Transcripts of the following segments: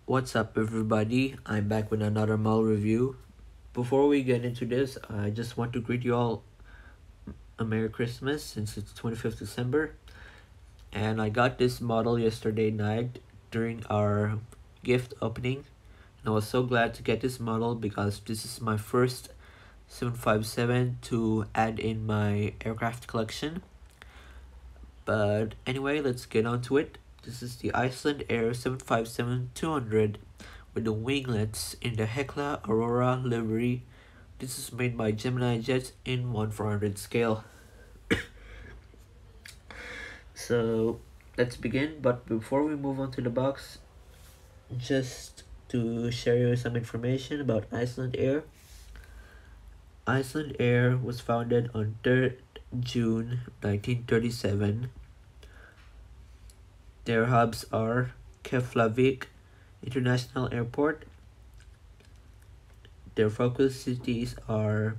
What's up, everybody? I'm back with another model review. Before we get into this, I just want to greet you all a Merry Christmas since it's 25th December. And I got this model yesterday night during our gift opening. And I was so glad to get this model because this is my first 757 to add in my aircraft collection. But anyway, let's get on to it. This is the Iceland Air 757-200 with the winglets in the Hekla Aurora livery. This is made by Gemini Jets in 1/400 scale. So let's begin, but before we move on to the box, just to share you some information about Iceland Air. Iceland Air was founded on 3rd June 1937. Their hubs are Keflavik International Airport. Their focus cities are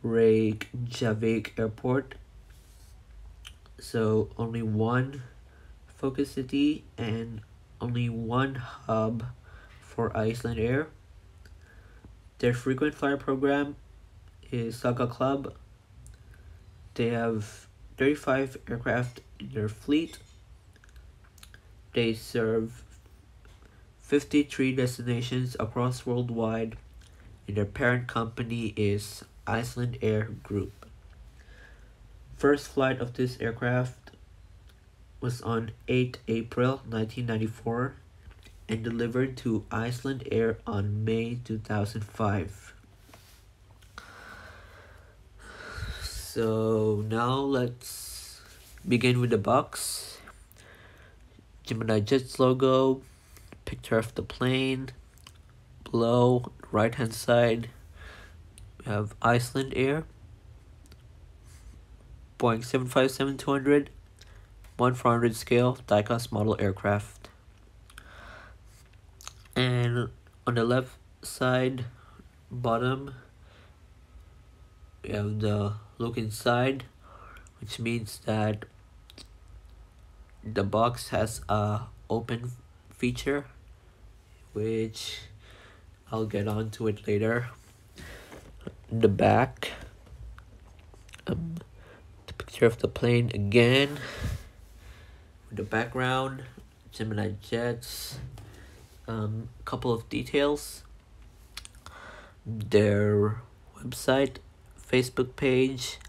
Reykjavik Airport. So only one focus city and only one hub for Iceland Air. Their frequent flyer program is Saga Club. They have 35 aircraft in their fleet. They serve 53 destinations across worldwide, and their parent company is Iceland Air Group. First flight of this aircraft was on 8 April 1994 and delivered to Iceland Air on May 2005. So now let's begin with the box. Gemini Jets logo, picture of the plane. Below, right hand side, we have Iceland Air, Boeing 757-200, 1/400 scale diecast model aircraft. And on the left side, bottom, we have the look inside, which means that the box has a open feature, which I'll get onto it later. The back, the picture of the plane again, with the background, Gemini Jets, couple of details, their website, Facebook page,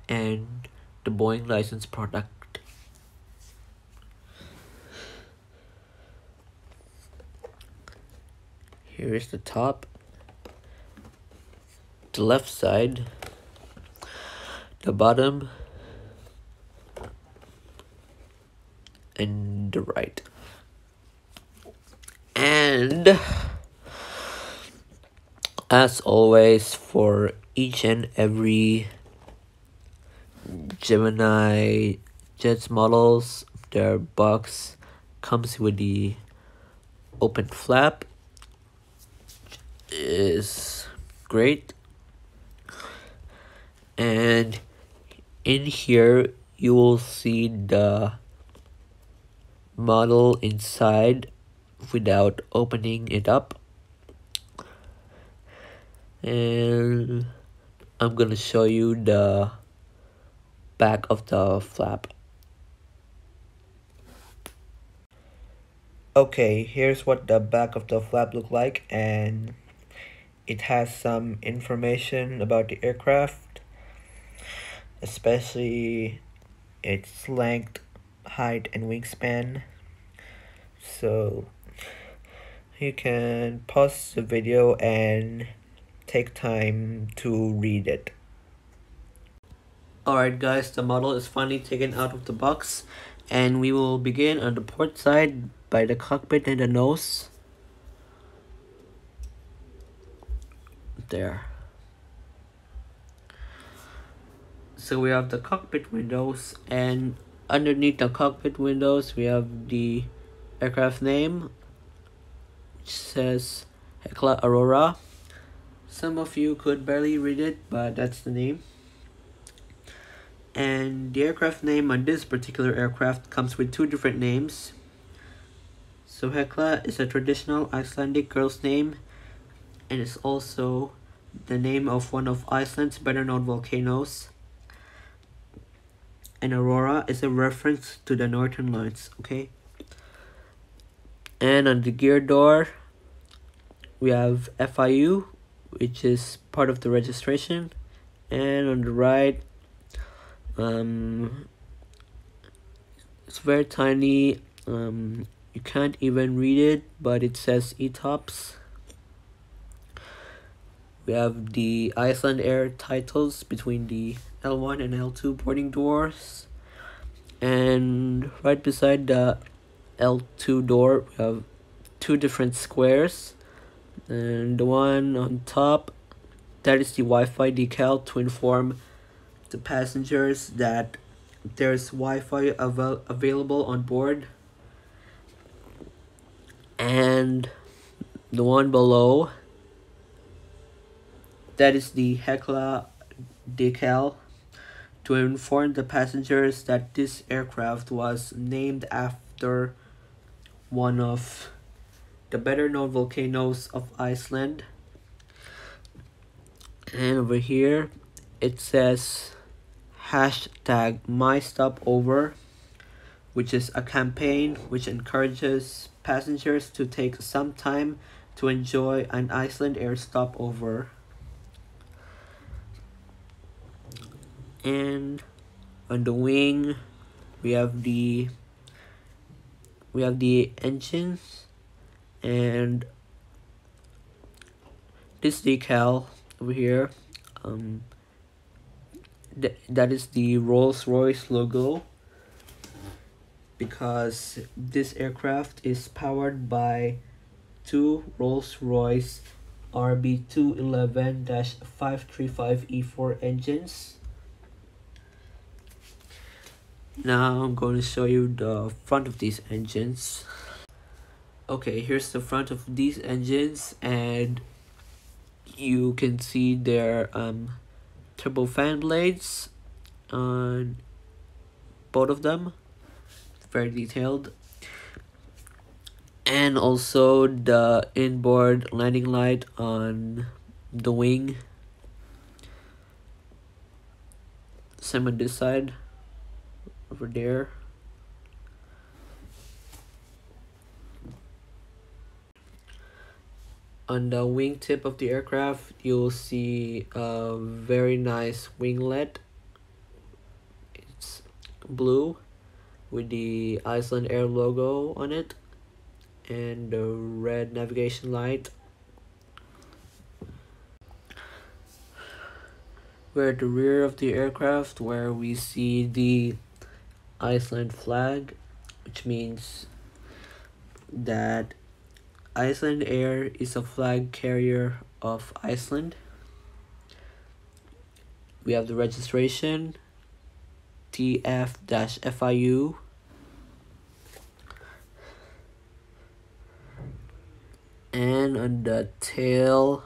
and the Boeing license product. Here is the top, the left side, the bottom, and the right. And as always, for each and every Gemini Jets models, their box comes with the open flap. Is great, and in here you will see the model inside without opening it up, and I'm gonna show you the back of the flap. Okay, here's what the back of the flap look like, and it has some information about the aircraft, especially its length, height, and wingspan. So you can pause the video and take time to read it. Alright guys, the model is finally taken out of the box, and we will begin on the port side by the cockpit and the nose. There. So we have the cockpit windows, and underneath the cockpit windows we have the aircraft name, which says Hekla Aurora. Some of you could barely read it, but that's the name. And the aircraft name on this particular aircraft comes with two different names. So Hekla is a traditional Icelandic girl's name, and it's also the name of one of Iceland's better-known volcanoes. And Aurora is a reference to the Northern Lights, okay? And on the gear door, we have FIU, which is part of the registration. And on the right, it's very tiny. You can't even read it, but it says ETOPS. We have the Iceland Air titles between the L1 and L2 boarding doors. And right beside the L2 door, we have two different squares. And the one on top, that is the Wi-Fi decal to inform the passengers that there's Wi-Fi available on board. And the one below, that is the Hekla decal to inform the passengers that this aircraft was named after one of the better-known volcanoes of Iceland. And over here, it says #MyStopover, which is a campaign which encourages passengers to take some time to enjoy an Iceland Air stopover. And on the wing, we have the engines, and this decal over here, that is the Rolls-Royce logo, because this aircraft is powered by two Rolls-Royce RB211-535E4 engines. Now I'm going to show you the front of these engines. Okay, here's the front of these engines, and you can see their turbofan blades on both of them. It's very detailed. And also the inboard landing light on the wing. Same on this side, over there. On the wingtip of the aircraft, you'll see a very nice winglet. It's blue with the Iceland Air logo on it and the red navigation light. We're at the rear of the aircraft, where we see the Iceland flag, which means that Iceland Air is a flag carrier of Iceland. We have the registration, TF-FIU. And on the tail,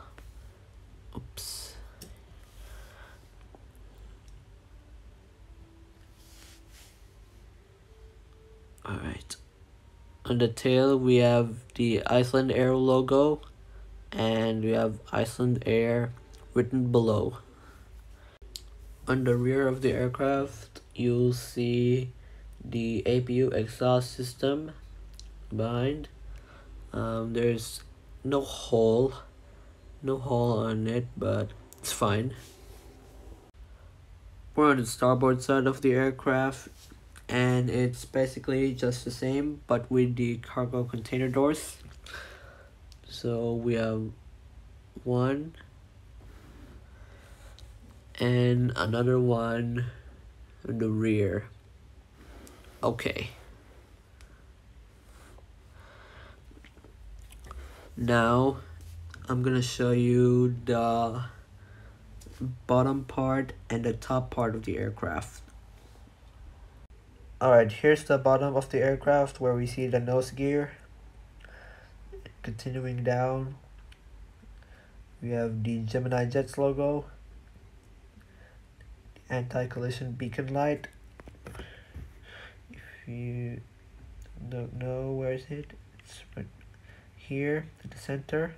oops. Alright. On the tail, we have the Iceland Air logo, and we have Iceland Air written below. On the rear of the aircraft, you'll see the APU exhaust system behind. There's no hole on it, but it's fine. We're on the starboard side of the aircraft, and it's basically just the same, but with the cargo container doors. So we have one and another one in the rear. Okay. Now I'm gonna show you the bottom part and the top part of the aircraft. Alright, here's the bottom of the aircraft, where we see the nose gear. Continuing down, we have the Gemini Jets logo, the anti-collision beacon light. If you don't know, where is it? It's right here at the center.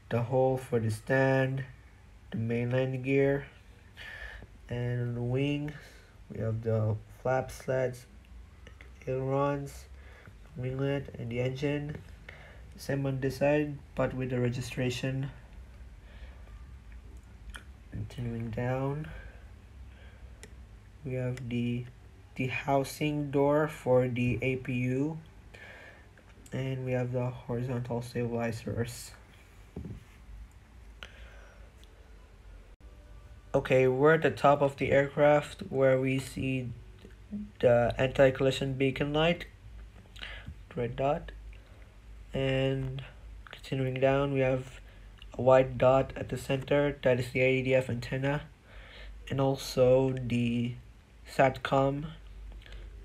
The hole for the stand, the main landing gear, and on the wing we have the flap slats, ailerons, winglet, and the engine. Same on this side, but with the registration. Continuing down, we have the housing door for the APU, and we have the horizontal stabilizers. Okay, we're at the top of the aircraft where we see the anti-collision beacon light, red dot, and continuing down we have a white dot at the center, that is the ADF antenna, and also the SATCOM,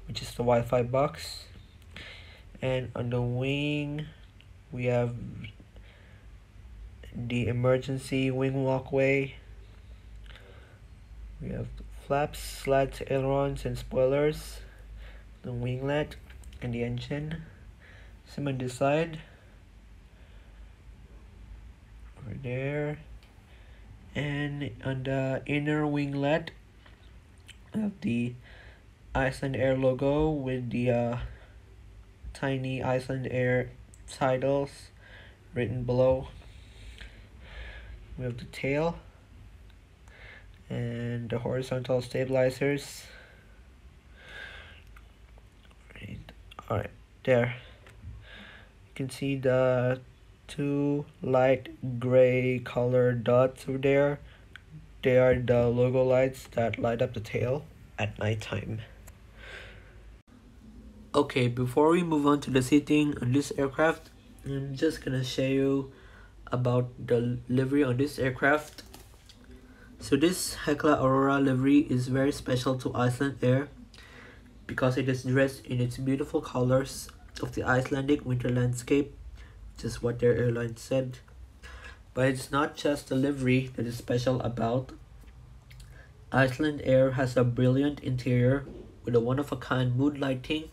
which is the Wi-Fi box. And on the wing we have the emergency wing walkway. We have flaps, slats, ailerons, and spoilers, the winglet, and the engine. Same on this side, over there. And on the inner winglet, we have the Iceland Air logo with the tiny Iceland Air titles written below. We have the tail and the horizontal stabilizers. Alright, there. You can see the two light gray color dots over there. They are the logo lights that light up the tail at nighttime. Okay, before we move on to the seating on this aircraft, I'm just gonna show you about the livery on this aircraft. So this Hekla Aurora livery is very special to Iceland Air because it is dressed in its beautiful colors of the Icelandic winter landscape, which is what their airline said. But it's not just the livery that is special about. Iceland Air has a brilliant interior with a one-of-a-kind mood lighting,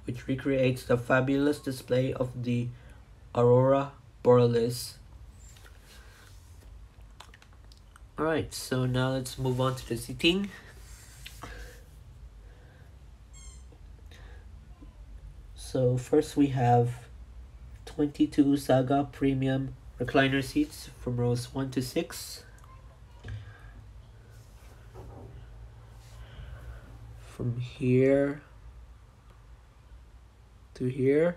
which recreates the fabulous display of the Aurora Borealis. Alright, so now let's move on to the seating. So first we have 22 Saga Premium recliner seats from rows 1 to 6. From here to here.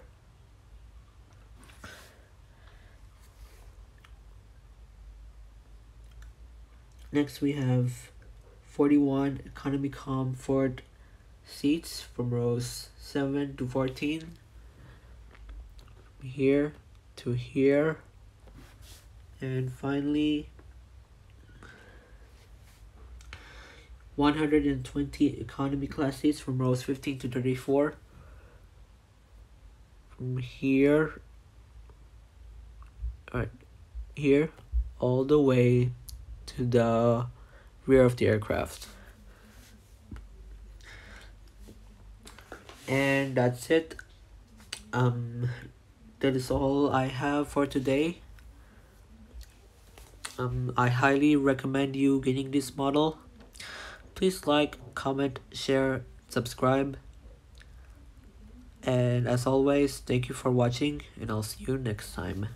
Next we have 41 economy comfort seats from rows 7 to 14. From here to here. And finally 120 economy class seats from rows 15 to 34. From here, here all the way to the rear of the aircraft. And that's it. That is all I have for today. I highly recommend you getting this model. Please like, comment, share, subscribe. And as always, thank you for watching, and I'll see you next time.